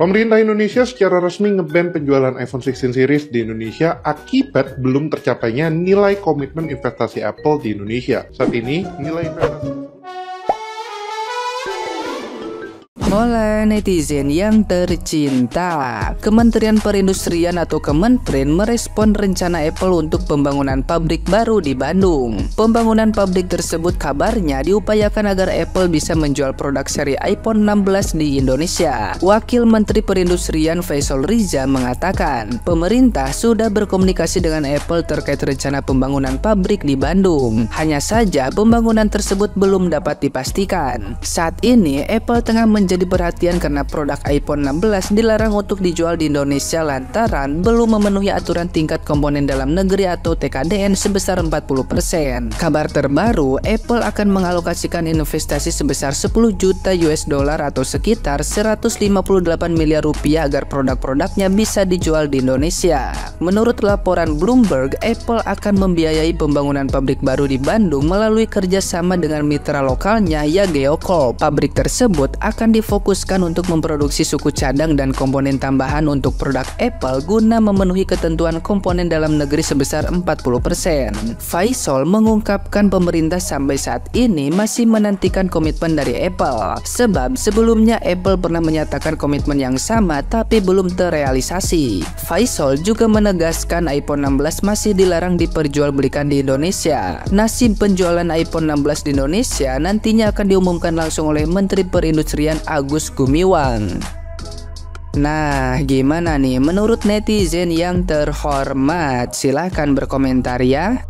Pemerintah Indonesia secara resmi nge-ban penjualan iPhone 16 series di Indonesia akibat belum tercapainya nilai komitmen investasi Apple di Indonesia. Saat ini, nilai investasi Oleh netizen yang tercinta, Kementerian Perindustrian atau Kemenprin merespon rencana Apple untuk pembangunan pabrik baru di Bandung. Pembangunan pabrik tersebut kabarnya diupayakan agar Apple bisa menjual produk seri iPhone 16 di Indonesia. Wakil Menteri Perindustrian Faisal Riza mengatakan, pemerintah sudah berkomunikasi dengan Apple terkait rencana pembangunan pabrik di Bandung. Hanya saja pembangunan tersebut belum dapat dipastikan. Saat ini Apple tengah menjadi perhatian karena produk iPhone 16 dilarang untuk dijual di Indonesia lantaran belum memenuhi aturan tingkat komponen dalam negeri atau TKDN sebesar 40%. Kabar terbaru, Apple akan mengalokasikan investasi sebesar 10 juta US dollar atau sekitar 158 miliar rupiah agar produk-produknya bisa dijual di Indonesia. Menurut laporan Bloomberg, Apple akan membiayai pembangunan pabrik baru di Bandung melalui kerjasama dengan mitra lokalnya Yageo Corp. Pabrik tersebut akan difokuskan untuk memproduksi suku cadang dan komponen tambahan untuk produk Apple guna memenuhi ketentuan komponen dalam negeri sebesar 40%. Faisal mengungkapkan pemerintah sampai saat ini masih menantikan komitmen dari Apple, sebab sebelumnya Apple pernah menyatakan komitmen yang sama tapi belum terrealisasi. Faisal juga menegaskan iPhone 16 masih dilarang diperjualbelikan di Indonesia. Nasib penjualan iPhone 16 di Indonesia nantinya akan diumumkan langsung oleh Menteri Perindustrian Agus Gumiwang. Nah, gimana nih menurut netizen yang terhormat? Silahkan berkomentar ya.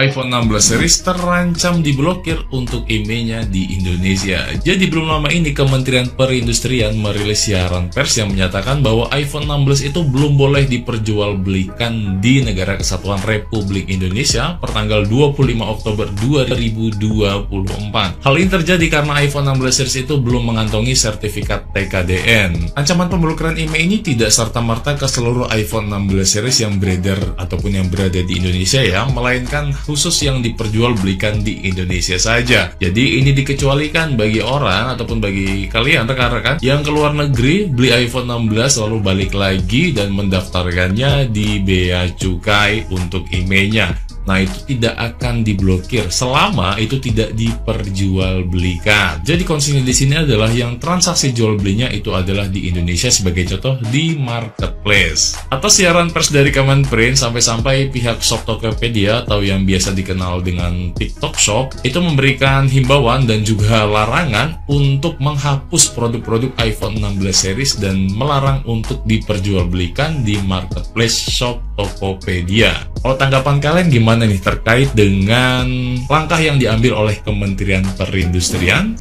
iPhone 16 series terancam diblokir untuk IMEI-nya di Indonesia. Jadi belum lama ini Kementerian Perindustrian merilis siaran pers yang menyatakan bahwa iPhone 16 itu belum boleh diperjualbelikan di Negara Kesatuan Republik Indonesia per tanggal 25 Oktober 2024. Hal ini terjadi karena iPhone 16 series itu belum mengantongi sertifikat TKDN. Ancaman pemblokiran IMEI ini tidak serta-merta ke seluruh iPhone 16 series yang beredar ataupun yang berada di Indonesia ya, melainkan khusus yang diperjualbelikan di Indonesia saja. Jadi ini dikecualikan bagi orang ataupun bagi kalian rekan-rekan yang keluar negeri beli iPhone 16 lalu balik lagi dan mendaftarkannya di Bea Cukai untuk IMEI-nya. Nah, itu tidak akan diblokir selama itu tidak diperjualbelikan. Jadi konsepnya di sini adalah yang transaksi jual belinya itu adalah di Indonesia, sebagai contoh di marketplace. Atas siaran pers dari Kemenprin sampai-sampai pihak Shop Tokopedia atau yang biasa dikenal dengan TikTok Shop itu memberikan himbauan dan juga larangan untuk menghapus produk-produk iPhone 16 series dan melarang untuk diperjualbelikan di marketplace Shop Tokopedia. Kalau tanggapan kalian gimana nih terkait dengan langkah yang diambil oleh Kementerian Perindustrian?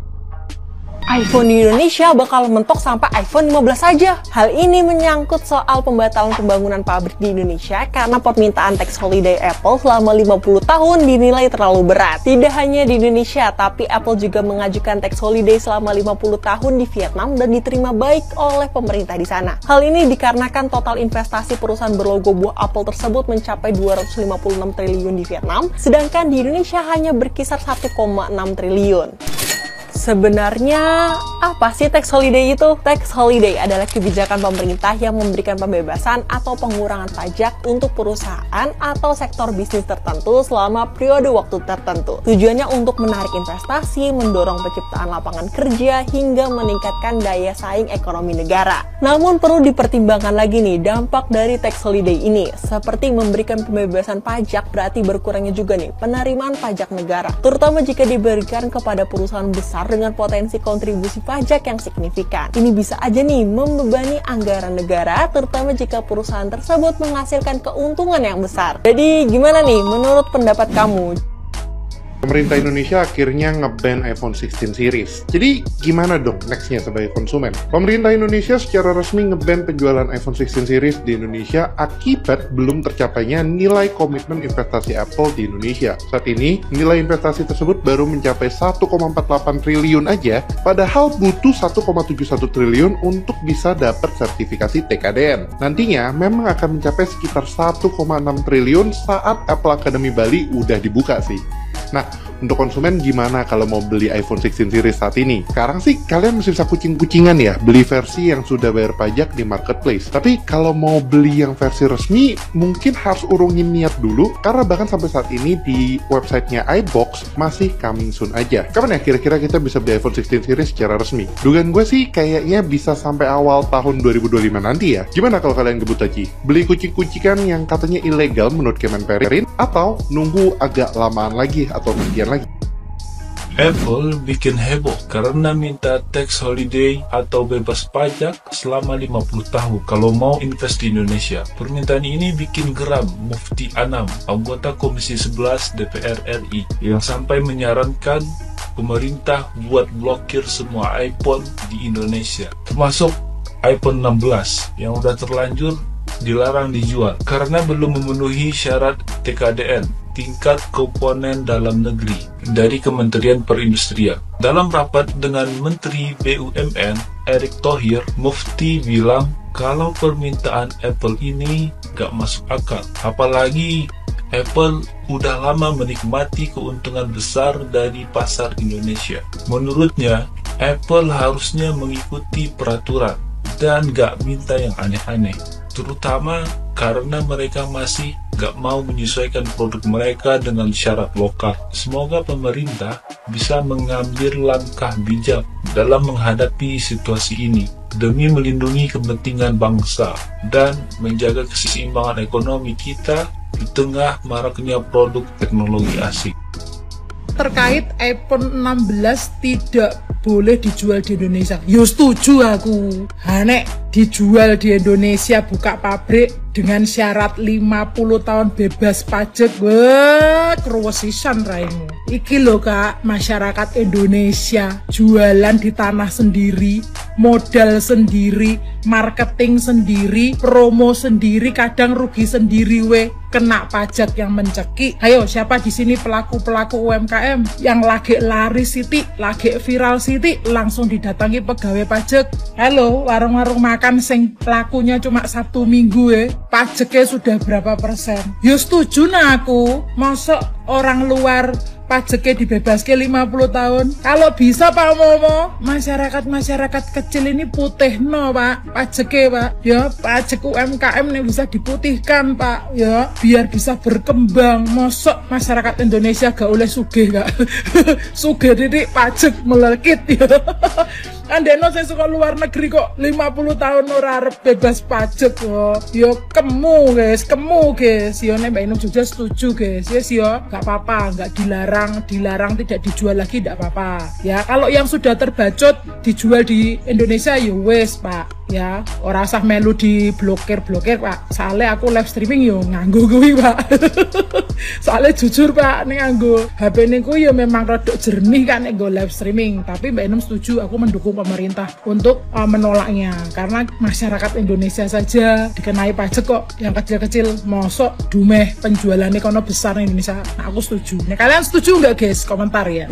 iPhone di Indonesia bakal mentok sampai iPhone 15 saja. Hal ini menyangkut soal pembatalan pembangunan pabrik di Indonesia karena permintaan tax holiday Apple selama 50 tahun dinilai terlalu berat. Tidak hanya di Indonesia, tapi Apple juga mengajukan tax holiday selama 50 tahun di Vietnam dan diterima baik oleh pemerintah di sana. Hal ini dikarenakan total investasi perusahaan berlogo buah Apple tersebut mencapai 256 triliun di Vietnam, sedangkan di Indonesia hanya berkisar 1,6 triliun. Sebenarnya, apa sih tax holiday itu? Tax holiday adalah kebijakan pemerintah yang memberikan pembebasan atau pengurangan pajak untuk perusahaan atau sektor bisnis tertentu selama periode waktu tertentu. Tujuannya untuk menarik investasi, mendorong penciptaan lapangan kerja, hingga meningkatkan daya saing ekonomi negara. Namun perlu dipertimbangkan lagi nih dampak dari tax holiday ini. Seperti memberikan pembebasan pajak berarti berkurangnya juga nih penerimaan pajak negara, terutama jika diberikan kepada perusahaan besar dengan potensi kontribusi pajak yang signifikan. Ini bisa aja nih membebani anggaran negara, terutama jika perusahaan tersebut menghasilkan keuntungan yang besar. Jadi gimana nih menurut pendapat kamu? Pemerintah Indonesia akhirnya nge-ban iPhone 16 series. Jadi gimana dong nextnya sebagai konsumen? Pemerintah Indonesia secara resmi nge-ban penjualan iPhone 16 series di Indonesia akibat belum tercapainya nilai komitmen investasi Apple di Indonesia. Saat ini, nilai investasi tersebut baru mencapai 1,48 triliun aja, padahal butuh 1,71 triliun untuk bisa dapat sertifikasi TKDN. Nantinya memang akan mencapai sekitar 1,6 triliun saat Apple Academy Bali udah dibuka sih. Nah, Untuk konsumen gimana kalau mau beli iPhone 16 series saat ini? Sekarang sih kalian masih bisa kucing-kucingan ya, beli versi yang sudah bayar pajak di marketplace. Tapi kalau mau beli yang versi resmi, mungkin harus urungin niat dulu, karena bahkan sampai saat ini di websitenya iBox masih coming soon aja. Kapan ya kira-kira kita bisa beli iPhone 16 series secara resmi? Dugaan gue sih kayaknya bisa sampai awal tahun 2025 nanti ya. Gimana kalau kalian gebut aja? Beli kucing-kucingan yang katanya ilegal menurut Kemenperin, atau nunggu agak lamaan lagi atau sekian lagi? Apple bikin heboh karena minta tax holiday atau bebas pajak selama 50 tahun kalau mau invest di Indonesia. Permintaan ini bikin geram Mufti Anam, anggota Komisi 11 DPR RI, yang sampai menyarankan pemerintah buat blokir semua iPhone di Indonesia, termasuk iPhone 16 yang udah terlanjur dilarang dijual karena belum memenuhi syarat TKDN, tingkat komponen dalam negeri, dari Kementerian Perindustrian. Dalam rapat dengan Menteri BUMN Erick Thohir, Mufti bilang kalau permintaan Apple ini gak masuk akal, apalagi Apple udah lama menikmati keuntungan besar dari pasar Indonesia. Menurutnya, Apple harusnya mengikuti peraturan dan gak minta yang aneh-aneh, terutama karena mereka masih gak mau menyesuaikan produk mereka dengan syarat lokal. Semoga pemerintah bisa mengambil langkah bijak dalam menghadapi situasi ini demi melindungi kepentingan bangsa dan menjaga keseimbangan ekonomi kita di tengah maraknya produk teknologi asing. Terkait iPhone 16 tidak boleh dijual di Indonesia, yo setuju aku. Hanek dijual di Indonesia, buka pabrik dengan syarat 50 tahun bebas pajak, wah keruwesisan raimu. Iki lho kak, masyarakat Indonesia jualan di tanah sendiri, modal sendiri, marketing sendiri, promo sendiri, kadang rugi sendiri we, kena pajak yang mencekik. Ayo siapa di sini pelaku-pelaku UMKM yang lagi laris siti, lagi viral siti, langsung didatangi pegawai pajak. Halo, warung-warung makan sing pelakunya cuma Sabtu Minggu pajaknya sudah berapa persen? Yo setuju nah aku, masa orang luar pajaknya dibebaskan 50 tahun. Kalau bisa Pak Momo, masyarakat kecil ini putih no Pak, pajaknya Pak. Ya pajak UMKM ini bisa diputihkan Pak, ya biar bisa berkembang. Mosok masyarakat Indonesia gak oleh sugih gak? Sugih titik pajak melekit ya. Andeno saya suka luar negeri kok 50 tahun ora arep bebas pajak kok. Yo kemu guys. Yo nek Mbak Inung juga setuju guys. Yes yo, gak apa-apa, gak dilarang tidak dijual lagi gak apa-apa. Ya, kalau yang sudah terbacot dijual di Indonesia yo wes Pak. Ya, ora usah melu di blokir Pak. Soalnya aku live streaming yo nganggo kuwi Pak. Soalnya jujur Pak, ning nganggo HP niku yo memang rodok jernih kan nek go live streaming. Tapi Mbak Inung setuju, aku mendukung pemerintah untuk menolaknya karena masyarakat Indonesia saja dikenai pajak kok, yang kecil-kecil mosok dumeh penjualannya kono besar di Indonesia. Nah aku setuju. Nah kalian setuju nggak guys? Komentar ya.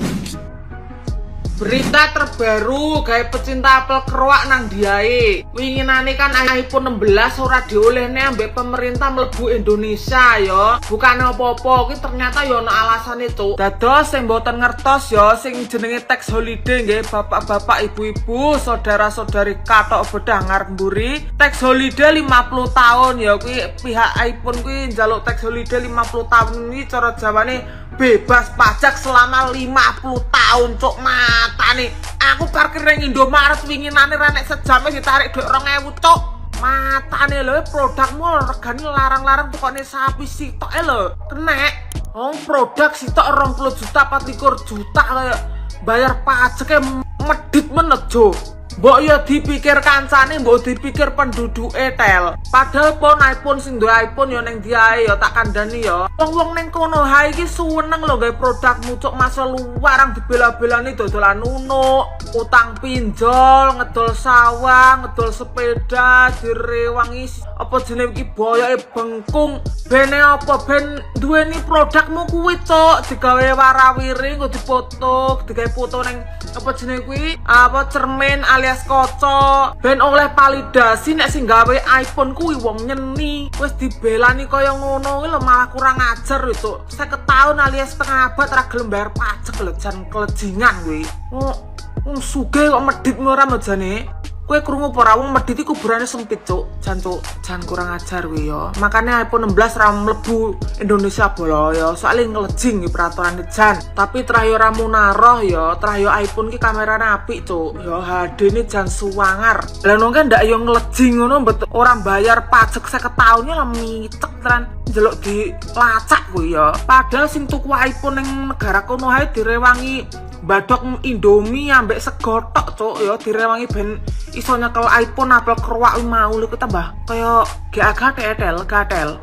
Berita terbaru kayak pecinta apel keruak nang diae. Winginane kan iPhone 16 ora diolehne ambek pemerintah mlebu Indonesia ya. Bukane apa-apa iki ternyata ya ono alasane cuk. Dados sing mboten ngertos ya sing jenenge tax holiday nggih bapak-bapak, ibu-ibu, saudara-saudari katok bedah ngarep mburi. Tax holiday 50 tahun ya kuwi pihak iPhone kuwi njaluk tax holiday 50 tahun ini cara Jawane bebas pajak selama 50 tahun cuk matane. Aku parkir nang Indomaret winginane renek sejame ditarik dhuwit 2000 cuk. Matane lho produkmu regane larang-larang tukone sapi sitok lho. Kenek. Produk sitok 20 juta 24 juta kayak bayar pajaknya medit menejo. Mbok ya dipikir kancane, mbok dipikir penduduk tel. Padahal pon iPhone sing duwe iPhone ya ning diae ya tak kandhani ya. Wong-wong ning kono hae iki suweneng lho gawe produkmu cuk masa luarang dibela-belani dodolan nunuk, utang pinjol, ngedol sawah, ngedol sepeda, direwangi apa jenenge iki boyoke bengkung. Bene apa ben duweni produkmu kuwi cuk digawe warawiri nggo dipoto, digawe foto ning apa jenenge kuwi apa cermin alias alias kocok ben oleh validasi nek sing gawe iPhone kuwi wong nyeni. Wis dibelani kaya ngono kuwi lho malah kurang ajar itu. 50 tahun alias setengah abad ra gelem bayar pajak lho jan kelejingan kuwi. Wong sugih kok medhit ora mejane. Kue krungu ora wong medhit iku kuburane sempit, Cuk. Jan kurang ajar kuwi ya. Makane iPhone 16 ra mlebu Indonesia bolo ya. Soale ngelejing iki peraturan jan. Tapi trah yo ra munaroh ya. Trah yo iPhone ki kamerane apik, Cuk. Ya HD-ne jan suwangar. Lah nong kan ndak yo ngelejing ngono mbet ora bayar pajak 50 tahun ya micek tenan. Njeluk dilacak kuwi ya. Padahal sing tuku iPhone ning negara kono hae direwangi badok Indomie ambek segotok, Cuk, ya direwangi ben iso nyekel iPhone apel keruak mau lho tambah kaya gatel.